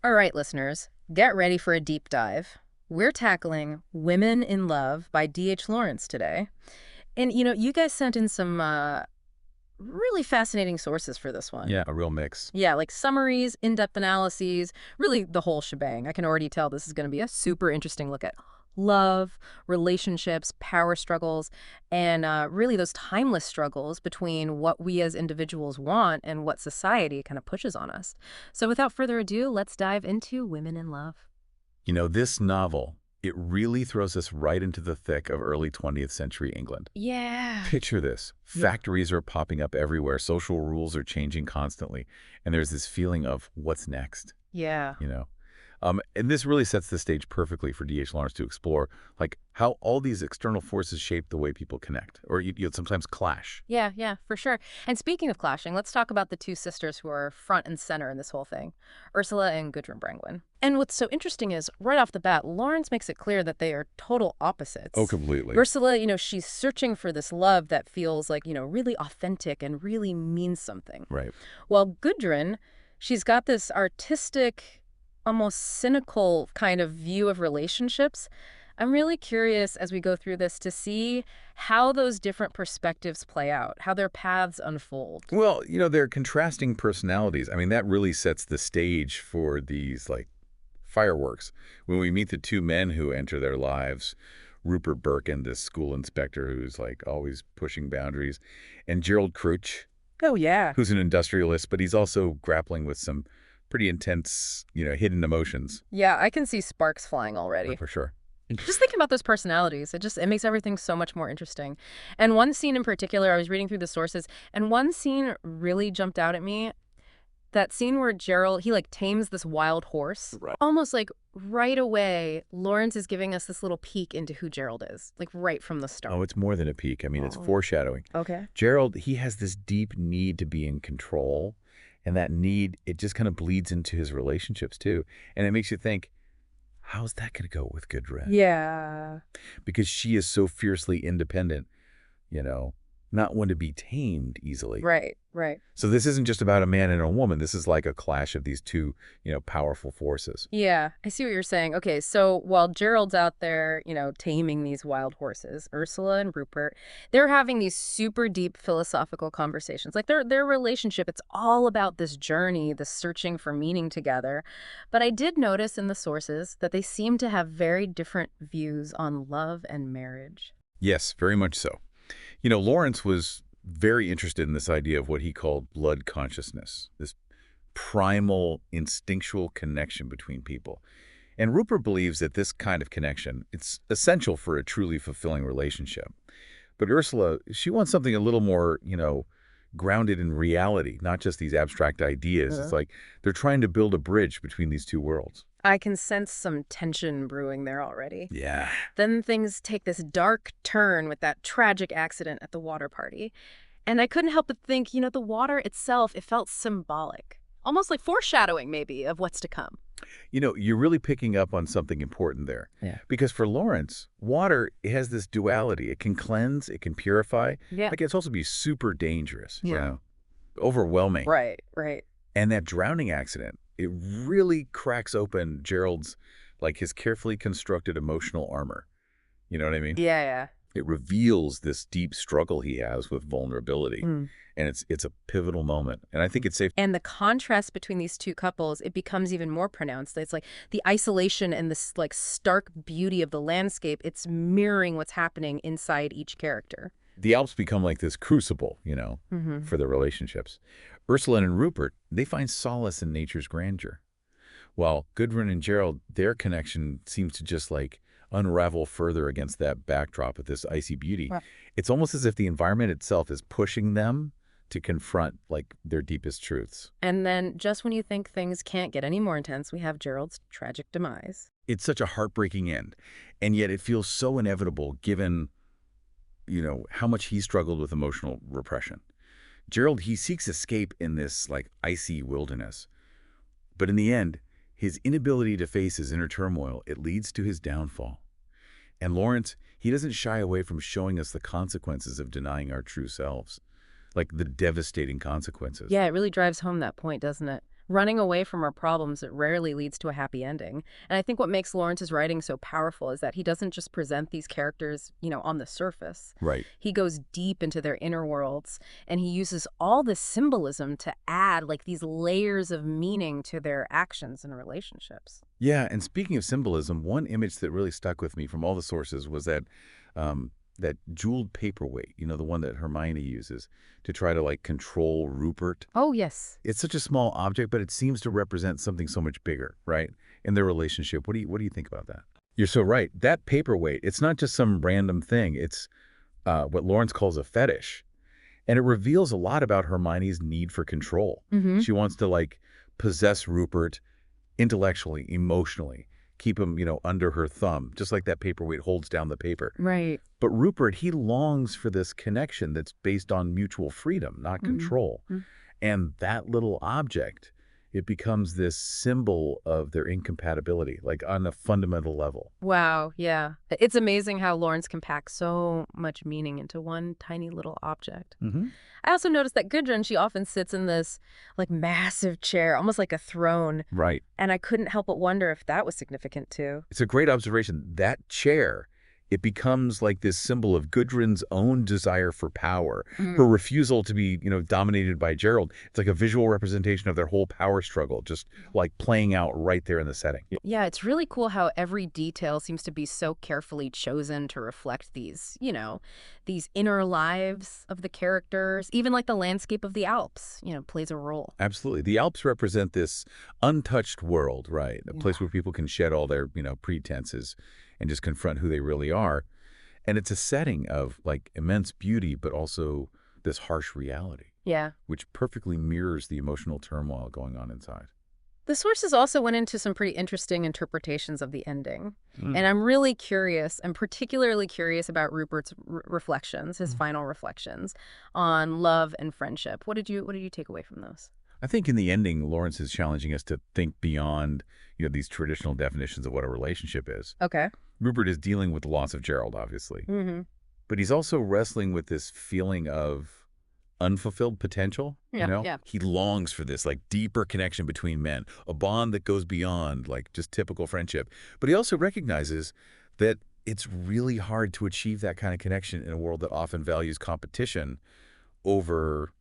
All right, listeners, get ready for a deep dive. We're tackling Women in Love by D.H. Lawrence today. And, you guys sent in some really fascinating sources for this one. Yeah, a real mix. Yeah, like summaries, in-depth analyses, really the whole shebang. I can already tell this is going to be a super interesting look at love, relationships, power struggles, and really those timeless struggles between what we as individuals want and what society kind of pushes on us. So without further ado, let's dive into Women in Love. This novel, it really throws us right into the thick of early 20th century England. Yeah. Picture this. Yeah. Factories are popping up everywhere. Social rules are changing constantly. And there's this feeling of what's next, Yeah. you know? And this really sets the stage perfectly for D.H. Lawrence to explore, like, how all these external forces shape the way people connect, or you sometimes clash. Yeah, for sure. And speaking of clashing, let's talk about the two sisters who are front and center in this whole thing, Ursula and Gudrun Brangwen. And what's so interesting is, right off the bat, Lawrence makes it clear that they are total opposites. Oh, completely. Ursula, she's searching for this love that feels like, really authentic and really means something. Right. Well, Gudrun, she's got this artistic, almost cynical kind of view of relationships. I'm really curious as we go through this to see how those different perspectives play out, how their paths unfold. Well, they're contrasting personalities. I mean, that really sets the stage for these, like, fireworks. When we meet the two men who enter their lives, Rupert Birkin, this school inspector who's, like, always pushing boundaries, and Gerald Crich, Oh, yeah. who's an industrialist, but he's also grappling with some pretty intense, hidden emotions. Yeah, I can see sparks flying already. For sure. Just thinking about those personalities, it makes everything so much more interesting. And one scene in particular, I was reading through the sources, and one scene really jumped out at me. That scene where Gerald, he like tames this wild horse. Right. Almost like right away, Lawrence is giving us this little peek into who Gerald is, like right from the start. Oh, it's more than a peek. I mean, it's foreshadowing. Okay. Gerald, he has this deep need to be in control, and that need, it just kind of bleeds into his relationships too. And it makes you think, how's that going to go with Gudrun? Yeah. Because she is so fiercely independent, not one to be tamed easily. Right. So this isn't just about a man and a woman. This is like a clash of these two, powerful forces. Yeah, I see what you're saying. Okay, so while Gerald's out there, taming these wild horses, Ursula and Rupert, they're having these super deep philosophical conversations. Like their relationship, it's all about this journey, this searching for meaning together. But I did notice in the sources that they seem to have very different views on love and marriage. Yes, very much so. Lawrence was very interested in this idea of what he called blood consciousness, this primal, instinctual connection between people. And Rupert believes that this kind of connection, it's essential for a truly fulfilling relationship. But Ursula, she wants something a little more, grounded in reality, not just these abstract ideas. It's like they're trying to build a bridge between these two worlds. I can sense some tension brewing there already. Yeah. Then things take this dark turn with that tragic accident at the water party. And I couldn't help but think, the water itself, it felt symbolic. Almost like foreshadowing, maybe, of what's to come. You're really picking up on something important there. Yeah. Because for Lawrence, water, it has this duality. It can cleanse, it can purify. Yeah. Like, it's also be super dangerous, Yeah. overwhelming. Right. And that drowning accident, it really cracks open Gerald's, like, his carefully constructed emotional armor. You know what I mean? Yeah. It reveals this deep struggle he has with vulnerability. Mm. And it's a pivotal moment. And I think it's safe. And the contrast between these two couples, it becomes even more pronounced. It's like the isolation and this like stark beauty of the landscape, it's mirroring what's happening inside each character. The Alps become like this crucible, for the relationships. Ursula and Rupert, they find solace in nature's grandeur. While Gudrun and Gerald, their connection seems to just like unravel further against that backdrop of this icy beauty. Right. It's almost as if the environment itself is pushing them to confront like their deepest truths. And then just when you think things can't get any more intense, we have Gerald's tragic demise. It's such a heartbreaking end, and yet it feels so inevitable given, how much he struggled with emotional repression. Gerald, he seeks escape in this like icy wilderness. But in the end, his inability to face his inner turmoil, it leads to his downfall. And Lawrence, he doesn't shy away from showing us the consequences of denying our true selves, like the devastating consequences. Yeah, it really drives home that point, doesn't it? running away from our problems, it rarely leads to a happy ending. And I think what makes Lawrence's writing so powerful is that he doesn't just present these characters, on the surface. Right. He goes deep into their inner worlds, and he uses all this symbolism to add like these layers of meaning to their actions and relationships. Yeah, and speaking of symbolism, one image that really stuck with me from all the sources was that jeweled paperweight, the one that Hermione uses to try to like control Rupert. Oh, yes. It's such a small object, but it seems to represent something so much bigger, right? In their relationship. What do you think about that? You're so right. That paperweight, it's not just some random thing. It's what Lawrence calls a fetish. And it reveals a lot about Hermione's need for control. Mm-hmm. She wants to like possess Rupert intellectually, emotionally, keep him, under her thumb, just like that paperweight holds down the paper. Right. But Rupert, he longs for this connection that's based on mutual freedom, not control. Mm-hmm. And that little object, it becomes this symbol of their incompatibility, like on a fundamental level. Wow, yeah. It's amazing how Lawrence can pack so much meaning into one tiny little object. Hmm. I also noticed that Gudrun, she often sits in this like massive chair, almost like a throne. Right. And I couldn't help but wonder if that was significant too. It's a great observation. That chair, it becomes like this symbol of Gudrun's own desire for power, her refusal to be, dominated by Gerald. It's like a visual representation of their whole power struggle, just like playing out right there in the setting. Yeah, it's really cool how every detail seems to be so carefully chosen to reflect these inner lives of the characters. Even like the landscape of the Alps, plays a role. Absolutely. The Alps represent this untouched world, right? A place where people can shed all their, pretenses and just confront who they really are. And it's a setting of like immense beauty, but also this harsh reality, Yeah. which perfectly mirrors the emotional turmoil going on inside. The sources also went into some pretty interesting interpretations of the ending. And I'm really curious, I'm particularly curious about Rupert's reflections, his final reflections on love and friendship. What did you take away from those? I think in the ending, Lawrence is challenging us to think beyond, these traditional definitions of what a relationship is. Okay. Rupert is dealing with the loss of Gerald, obviously. Mm-hmm. But he's also wrestling with this feeling of unfulfilled potential, Yeah. He longs for this like deeper connection between men, a bond that goes beyond like just typical friendship. But he also recognizes that it's really hard to achieve that kind of connection in a world that often values competition over,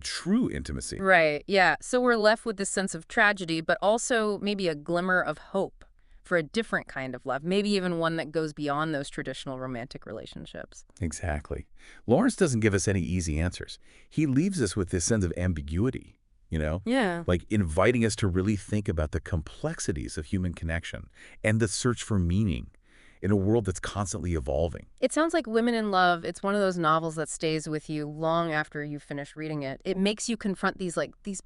true intimacy. Right. Yeah. So we're left with this sense of tragedy, but also maybe a glimmer of hope for a different kind of love, maybe even one that goes beyond those traditional romantic relationships. Exactly. Lawrence doesn't give us any easy answers. He leaves us with this sense of ambiguity, Yeah. like inviting us to really think about the complexities of human connection and the search for meaning in a world that's constantly evolving. It sounds like Women in Love, it's one of those novels that stays with you long after you finish reading it. It makes you confront these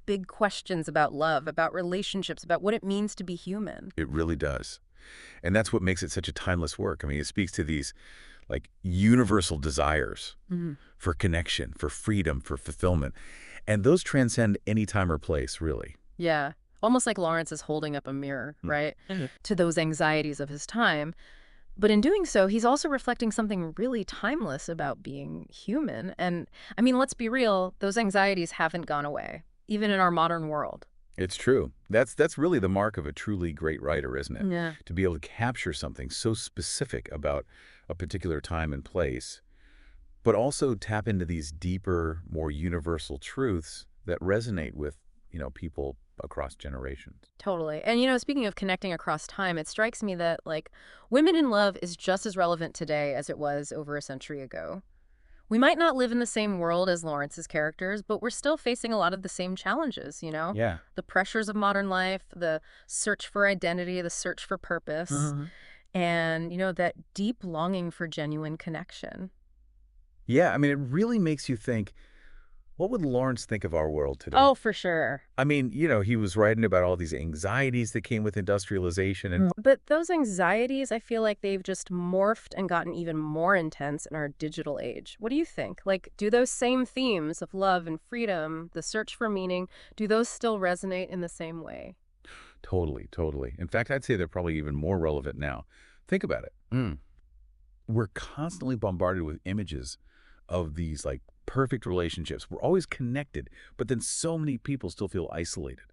big questions about love, about relationships, about what it means to be human. It really does. And that's what makes it such a timeless work. I mean, it speaks to these like universal desires for connection, for freedom, for fulfillment. And those transcend any time or place, really. Yeah. Almost like Lawrence is holding up a mirror, right? To those anxieties of his time. But in doing so, he's also reflecting something really timeless about being human. And I mean, let's be real, those anxieties haven't gone away, even in our modern world. It's true. That's really the mark of a truly great writer, isn't it? Yeah. To be able to capture something so specific about a particular time and place, but also tap into these deeper, more universal truths that resonate with, people across generations. Totally. And, speaking of connecting across time, it strikes me that, Women in Love is just as relevant today as it was over a century ago. We might not live in the same world as Lawrence's characters, but we're still facing a lot of the same challenges, Yeah. The pressures of modern life, the search for identity, the search for purpose, and, that deep longing for genuine connection. Yeah, I mean, it really makes you think, what would Lawrence think of our world today? Oh, for sure. I mean, he was writing about all these anxieties that came with industrialization. And But those anxieties, I feel like they've just morphed and gotten even more intense in our digital age. What do you think? Do those same themes of love and freedom, the search for meaning, do those still resonate in the same way? Totally, totally. In fact, I'd say they're probably even more relevant now. Think about it. We're constantly bombarded with images of these perfect relationships. We're always connected, but then so many people still feel isolated.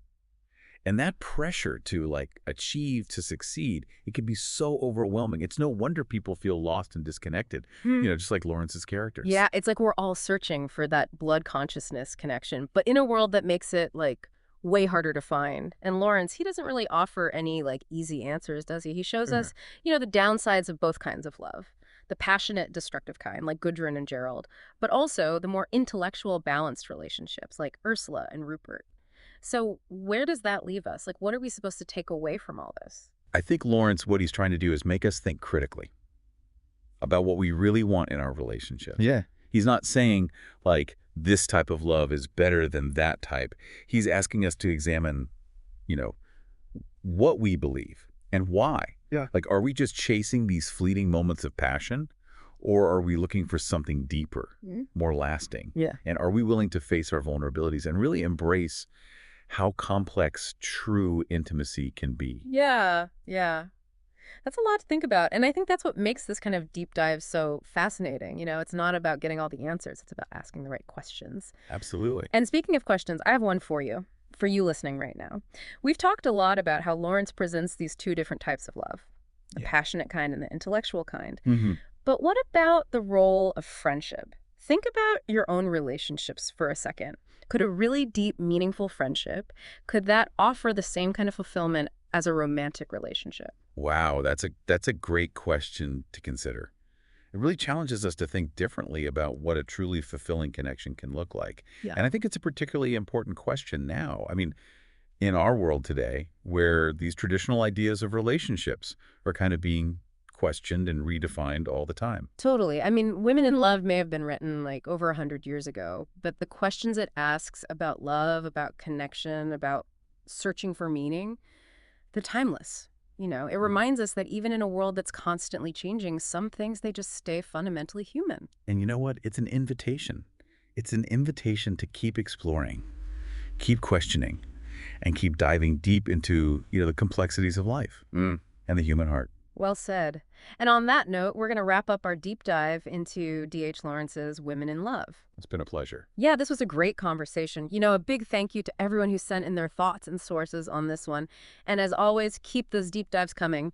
And that pressure to like achieve, to succeed, it can be so overwhelming. It's no wonder people feel lost and disconnected, just like Lawrence's characters. Yeah, it's like we're all searching for that blood consciousness connection, but in a world that makes it like way harder to find. And Lawrence, he doesn't really offer any like easy answers, does he? He shows Mhm. us, the downsides of both kinds of love. The passionate, destructive kind, like Gudrun and Gerald, but also the more intellectual, balanced relationships, like Ursula and Rupert. So where does that leave us? Like, what are we supposed to take away from all this? I think Lawrence, what he's trying to do is make us think critically about what we really want in our relationship. Yeah. He's not saying, like, this type of love is better than that type. He's asking us to examine, you know, what we believe and why. Yeah. Like, are we just chasing these fleeting moments of passion, or are we looking for something deeper, more lasting? Yeah. And are we willing to face our vulnerabilities and really embrace how complex true intimacy can be? Yeah, yeah. That's a lot to think about. And I think that's what makes this kind of deep dive so fascinating. It's not about getting all the answers. It's about asking the right questions. Absolutely. And speaking of questions, I have one for you listening right now. We've talked a lot about how Lawrence presents these two different types of love, the Yeah. passionate kind and the intellectual kind. Mm-hmm. But what about the role of friendship? Think about your own relationships for a second. Could a really deep, meaningful friendship, could that offer the same kind of fulfillment as a romantic relationship? Wow, that's a great question to consider. It really challenges us to think differently about what a truly fulfilling connection can look like. Yeah. And I think it's a particularly important question now. I mean, in our world today, where these traditional ideas of relationships are kind of being questioned and redefined all the time. Totally. I mean, Women in Love may have been written like over 100 years ago, but the questions it asks about love, about connection, about searching for meaning, they're timeless. It reminds us that even in a world that's constantly changing, some things, they just stay fundamentally human. And you know what? It's an invitation. It's an invitation to keep exploring, keep questioning, and keep diving deep into, the complexities of life and the human heart. Well said. And on that note, we're going to wrap up our deep dive into D.H. Lawrence's Women in Love. It's been a pleasure. Yeah, this was a great conversation. A big thank you to everyone who sent in their thoughts and sources on this one. And as always, keep those deep dives coming.